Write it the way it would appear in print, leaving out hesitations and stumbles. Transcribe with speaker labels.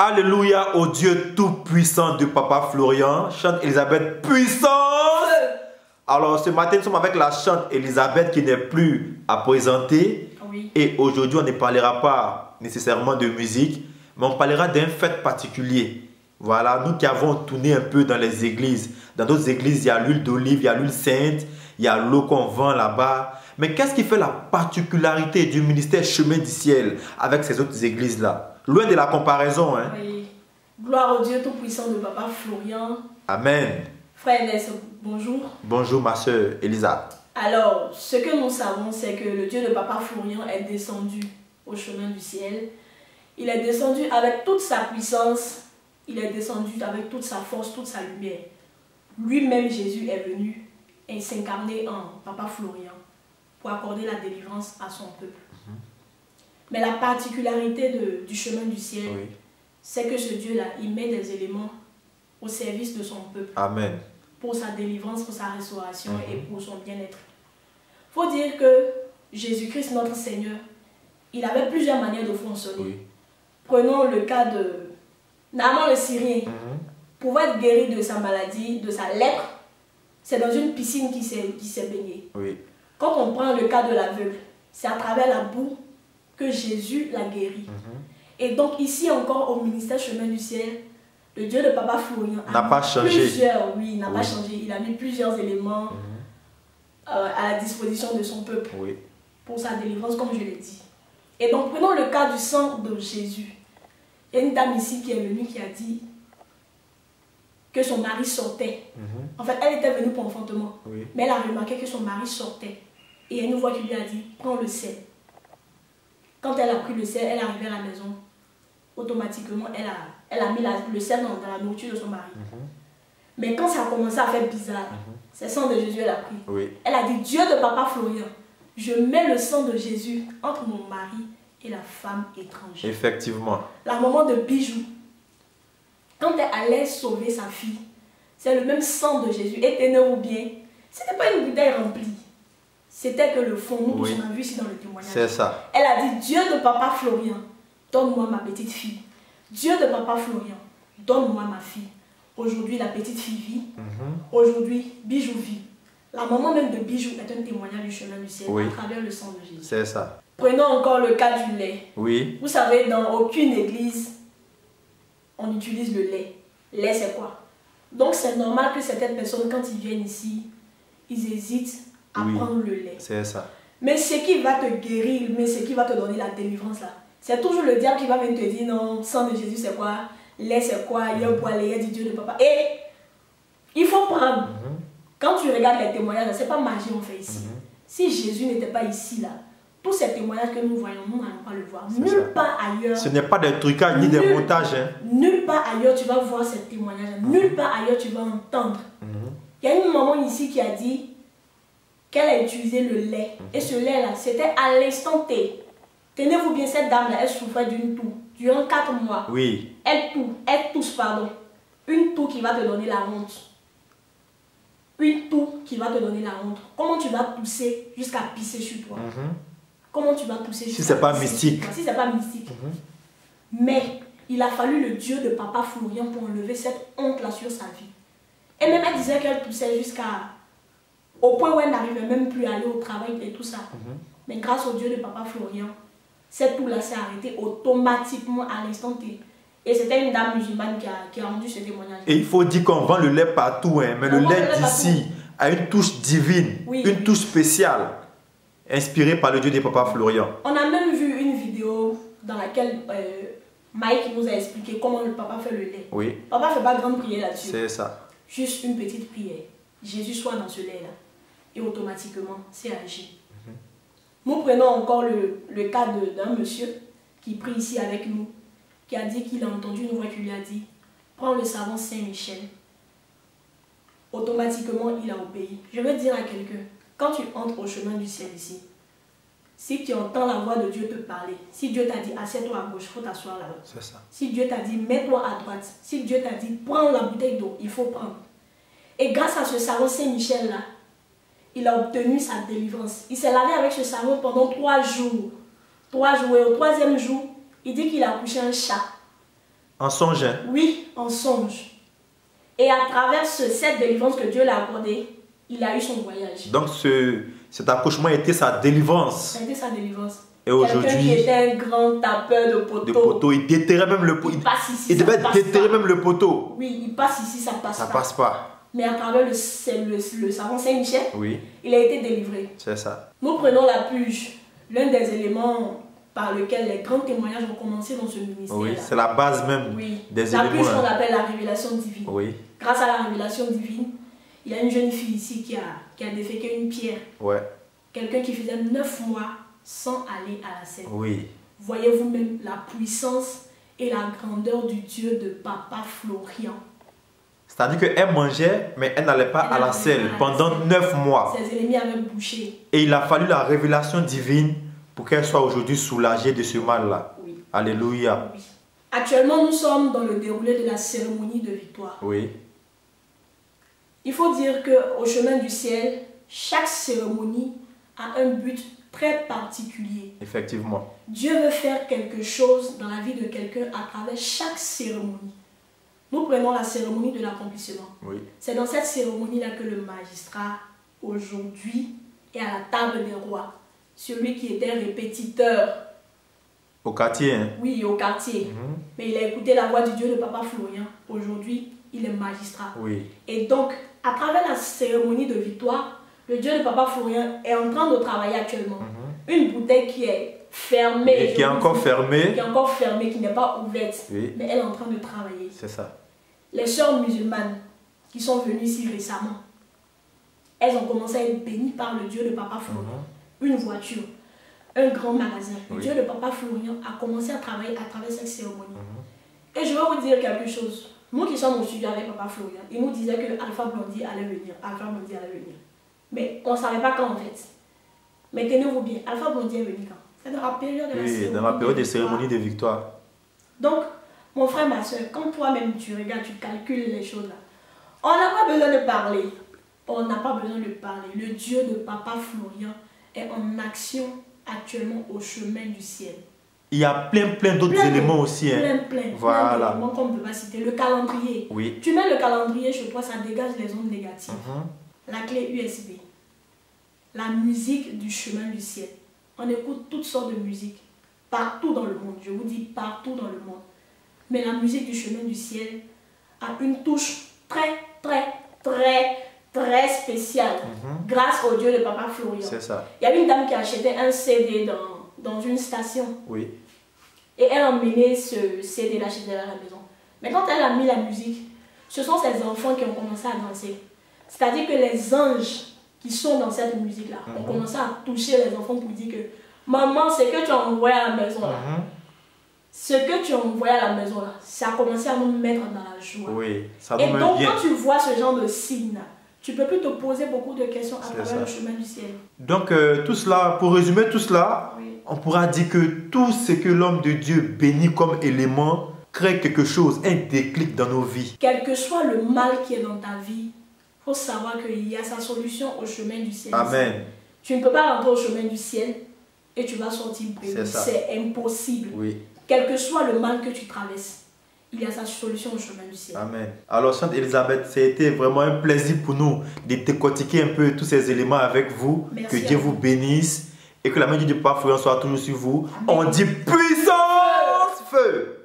Speaker 1: Alléluia au Dieu tout-puissant de Papa Florian. Chante Elisabeth puissance. Alors ce matin nous sommes avec la chante Elisabeth qui n'est plus à présenter.
Speaker 2: Oui.
Speaker 1: Et aujourd'hui on ne parlera pas nécessairement de musique, mais on parlera d'un fait particulier. Voilà, nous qui avons tourné un peu dans les églises. Dans d'autres églises, il y a l'huile d'olive, il y a l'huile sainte, il y a l'eau qu'on vend là-bas. Mais qu'est-ce qui fait la particularité du ministère Chemin du Ciel avec ces autres églises-là? Loin de la comparaison. Hein?
Speaker 2: Oui. Gloire au Dieu tout-puissant de Papa Florian.
Speaker 1: Amen.
Speaker 2: Frère Inès, bonjour.
Speaker 1: Bonjour ma soeur Elisa.
Speaker 2: Alors, ce que nous savons, c'est que le Dieu de Papa Florian est descendu au chemin du ciel. Il est descendu avec toute sa puissance. Il est descendu avec toute sa force, toute sa lumière. Lui-même, Jésus, est venu et s'incarner en Papa Florian pour accorder la délivrance à son peuple. Mais la particularité du chemin du ciel,
Speaker 1: Oui.
Speaker 2: c'est que ce Dieu-là, il met des éléments au service de son peuple.
Speaker 1: Amen.
Speaker 2: Pour sa délivrance, pour sa restauration et pour son bien-être. Il faut dire que Jésus-Christ, notre Seigneur, il avait plusieurs manières de fonctionner.
Speaker 1: Oui.
Speaker 2: Prenons le cas de Naaman le Syrien. Pour être guéri de sa maladie, de sa lèpre, c'est dans une piscine qui s'est baigné.
Speaker 1: Oui.
Speaker 2: Quand on prend le cas de l'aveugle, c'est à travers la boue que Jésus l'a guéri. Et donc ici encore au ministère Chemin du Ciel, le Dieu de Papa Florian
Speaker 1: n'a pas changé.
Speaker 2: N'a pas changé. Il a mis plusieurs éléments à la disposition de son peuple pour sa délivrance, comme je l'ai dit. Et donc prenons le cas du sang de Jésus. Il y a une dame ici qui est venue qui a dit que son mari sortait. En fait, elle était venue pour enfantement. Mais elle a remarqué que son mari sortait. Et il y a une voix qui lui a dit, prends le sel. Quand elle a pris le sel, elle est arrivée à la maison. Automatiquement, elle a mis le sel dans la nourriture de son mari. Mais quand ça a commencé à faire bizarre, c'est le sang de Jésus elle a pris. Elle a dit, Dieu de Papa Florian, je mets le sang de Jésus entre mon mari et la femme étrangère.
Speaker 1: Effectivement.
Speaker 2: La maman de Bijou, quand elle allait sauver sa fille, c'est le même sang de Jésus. Et tenez-vous bien, ce n'était pas une bouteille remplie. C'était que le fond, nous tous on a vu ici dans le témoignage.
Speaker 1: C'est ça.
Speaker 2: Elle a dit, Dieu de Papa Florian, donne-moi ma petite fille. Dieu de Papa Florian, donne-moi ma fille. Aujourd'hui, la petite fille vit. Aujourd'hui, Bijou vit. La maman même de Bijou est un témoignage du chemin du ciel à travers le sang de Jésus.
Speaker 1: C'est ça.
Speaker 2: Prenons encore le cas du lait.
Speaker 1: Oui.
Speaker 2: Vous savez, dans aucune église, on utilise le lait. Lait, c'est quoi? Donc, c'est normal que certaines personnes, quand ils viennent ici, ils hésitent à prendre le lait.
Speaker 1: C'est ça.
Speaker 2: Mais ce qui va te guérir, mais ce qui va te donner la délivrance là, c'est toujours le diable qui va venir te dire non, sang de Jésus c'est quoi, lait c'est quoi, il y a un poil, il y a du Dieu de Papa. Et il faut prendre. Quand tu regardes les témoignages, c'est pas magie on fait ici. Si Jésus n'était pas ici là, tous ces témoignages que nous voyons, nous n'allons pas le voir. Nulle part ailleurs.
Speaker 1: Ce n'est pas des trucages ni des montages.
Speaker 2: Nulle part ailleurs tu vas voir ces témoignages. Nulle part ailleurs tu vas entendre. Il y a une maman ici qui a dit qu'elle a utilisé le lait. Et ce lait-là, c'était à l'instant T. Tenez-vous bien, cette dame-là, elle souffrait d'une toux. Durant 4 mois.
Speaker 1: Oui.
Speaker 2: Elle tousse, pardon. Une toux qui va te donner la honte. Une toux qui va te donner la honte. Comment tu vas tousser jusqu'à pisser sur toi? Comment tu vas tousser jusqu'à
Speaker 1: si c'est pas
Speaker 2: pisser
Speaker 1: mystique.
Speaker 2: sur toi? Si c'est pas mystique. Mais il a fallu le Dieu de Papa Florian pour enlever cette honte-là sur sa vie. Et même elle disait qu'elle toussait au point où elle n'arrivait même plus à aller au travail et tout ça. Mais grâce au Dieu de Papa Florian, cette toux-là s'est arrêtée automatiquement à l'instant T. Et c'était une dame musulmane qui a rendu ce témoignage.
Speaker 1: Et il faut dire qu'on vend le lait partout, hein, mais le lait d'ici a une touche divine, une touche spéciale, inspirée par le Dieu de Papa Florian.
Speaker 2: On a même vu une vidéo dans laquelle Mike nous a expliqué comment le papa fait le lait. Papa ne fait pas grande prière là-dessus.
Speaker 1: C'est ça.
Speaker 2: Juste une petite prière. Jésus soit dans ce lait-là. Et automatiquement, c'est agi. Nous prenons encore le cas d'un monsieur qui prie ici avec nous, qui a dit qu'il a entendu une voix qui lui a dit « Prends le savon Saint-Michel ». Automatiquement, il a obéi. Je veux dire à quelqu'un, quand tu entres au chemin du ciel ici, si tu entends la voix de Dieu te parler, si Dieu t'a dit « Assieds-toi à gauche », il faut t'asseoir là-bas.
Speaker 1: C'est ça.
Speaker 2: Si Dieu t'a dit « Mets-toi à droite », si Dieu t'a dit « Prends la bouteille d'eau », il faut prendre. Et grâce à ce savon Saint-Michel-là, il a obtenu sa délivrance. Il s'est lavé avec ce savon pendant 3 jours. 3 jours. Et au 3e jour, il dit qu'il a accouché un chat.
Speaker 1: En songe, hein?
Speaker 2: Oui, en songe. Et à travers cette délivrance que Dieu l'a accordée, il a eu son voyage.
Speaker 1: Donc cet accouchement était sa délivrance.
Speaker 2: Ça a été sa délivrance.
Speaker 1: Et aujourd'hui,
Speaker 2: quelqu'un qui était un grand tapeur de poteau.
Speaker 1: Il déterrait même le poteau.
Speaker 2: Il
Speaker 1: devait déterrer même le poteau.
Speaker 2: Oui, il passe ici, ça passe pas.
Speaker 1: Ça passe pas.
Speaker 2: Mais à travers le savant Saint-Michel,
Speaker 1: oui,
Speaker 2: il a été délivré.
Speaker 1: C'est ça.
Speaker 2: Nous prenons la puge, l'un des éléments par lequel les grands témoignages ont commencé dans ce ministère.
Speaker 1: Oui, c'est la base même des éléments.
Speaker 2: La puge qu'on appelle la révélation divine.
Speaker 1: Oui.
Speaker 2: Grâce à la révélation divine, il y a une jeune fille ici qui a déféqué une pierre.
Speaker 1: Ouais.
Speaker 2: Quelqu'un qui faisait 9 mois sans aller à la scène.
Speaker 1: Oui.
Speaker 2: Voyez-vous même la puissance et la grandeur du Dieu de Papa Florian.
Speaker 1: C'est-à-dire qu'elle mangeait, mais elle n'allait pas à la selle pendant 9 mois.
Speaker 2: Ses ennemis avaient bouché.
Speaker 1: Et il a fallu la révélation divine pour qu'elle soit aujourd'hui soulagée de ce mal-là.
Speaker 2: Oui.
Speaker 1: Alléluia.
Speaker 2: Oui. Actuellement, nous sommes dans le déroulé de la cérémonie de victoire.
Speaker 1: Oui.
Speaker 2: Il faut dire qu'au chemin du ciel, chaque cérémonie a un but très particulier.
Speaker 1: Effectivement.
Speaker 2: Dieu veut faire quelque chose dans la vie de quelqu'un à travers chaque cérémonie. Nous prenons la cérémonie de l'accomplissement.
Speaker 1: Oui.
Speaker 2: C'est dans cette cérémonie-là que le magistrat, aujourd'hui, est à la table des rois. Celui qui était répétiteur.
Speaker 1: Au quartier, hein?
Speaker 2: Oui, au quartier. Mais il a écouté la voix du Dieu de Papa Florian. Aujourd'hui, il est magistrat.
Speaker 1: Oui.
Speaker 2: Et donc, à travers la cérémonie de victoire, le Dieu de Papa Florian est en train de travailler actuellement. Une bouteille qui est fermée.
Speaker 1: Et qui est encore fermée.
Speaker 2: Qui est encore fermée, qui n'est pas ouverte.
Speaker 1: Oui.
Speaker 2: Mais elle est en train de travailler.
Speaker 1: C'est ça.
Speaker 2: Les sœurs musulmanes qui sont venues ici récemment, elles ont commencé à être bénies par le Dieu de Papa Florian. Une voiture, un grand magasin. Le Dieu de Papa Florian a commencé à travailler à travers cette cérémonie. Et je vais vous dire quelque chose. Nous qui sommes au studio avec Papa Florian, il nous disait que Alpha Blondy allait venir. Alpha Blondy allait venir. Mais on ne savait pas quand en fait. Mais tenez-vous bien, Alpha Blondy est venu quand? C'est dans la période de la cérémonie.
Speaker 1: Oui, dans la période des cérémonies de victoire.
Speaker 2: Donc, mon frère, ma soeur, quand toi-même tu regardes, tu calcules les choses là, on n'a pas besoin de parler. On n'a pas besoin de parler. Le Dieu de Papa Florian est en action actuellement au chemin du ciel.
Speaker 1: Il y a plein d'autres éléments aussi. Hein.
Speaker 2: Plein
Speaker 1: voilà.
Speaker 2: d'éléments qu'on ne peut pas citer. Le calendrier.
Speaker 1: Oui.
Speaker 2: Tu mets le calendrier chez toi, ça dégage les ondes négatives. La clé USB. La musique du chemin du ciel. On écoute toutes sortes de musiques. Partout dans le monde. Je vous dis partout dans le monde. Mais la musique du chemin du ciel a une touche très spéciale. Grâce au Dieu de Papa Florian.
Speaker 1: C'est ça.
Speaker 2: Il y avait une dame qui achetait un CD dans une station.
Speaker 1: Oui.
Speaker 2: Et elle a emmené ce CD-là chez elle à la maison. Mais quand elle a mis la musique, ce sont ses enfants qui ont commencé à danser. C'est-à-dire que les anges qui sont dans cette musique-là ont commencé à toucher les enfants pour dire que maman, ce que tu as envoyé à la maison là, ce que tu as envoyé à la maison là, ça a commencé à nous mettre dans la joie.
Speaker 1: Oui, ça nous
Speaker 2: Et
Speaker 1: met
Speaker 2: donc
Speaker 1: bien.
Speaker 2: quand tu vois ce genre de signe là, tu peux plus te poser beaucoup de questions à travers le chemin du ciel.
Speaker 1: Donc tout cela, pour résumer tout cela, on pourra dire que tout ce que l'homme de Dieu bénit comme élément crée quelque chose, un déclic dans nos vies.
Speaker 2: Quel que soit le mal qui est dans ta vie, il faut savoir qu'il y a sa solution au chemin du ciel.
Speaker 1: Amen.
Speaker 2: Tu ne peux pas rentrer au chemin du ciel et tu vas sortir béni. C'est impossible.
Speaker 1: Oui.
Speaker 2: Quel que soit le mal que tu traverses, il y a sa solution au chemin du ciel.
Speaker 1: Amen. Alors, Sainte Elisabeth, c'était vraiment un plaisir pour nous de décortiquer un peu tous ces éléments avec vous.
Speaker 2: Merci.
Speaker 1: Que Dieu vous bénisse et que la main du Papa Florian soit toujours sur vous. Amen. On dit puissance, feu.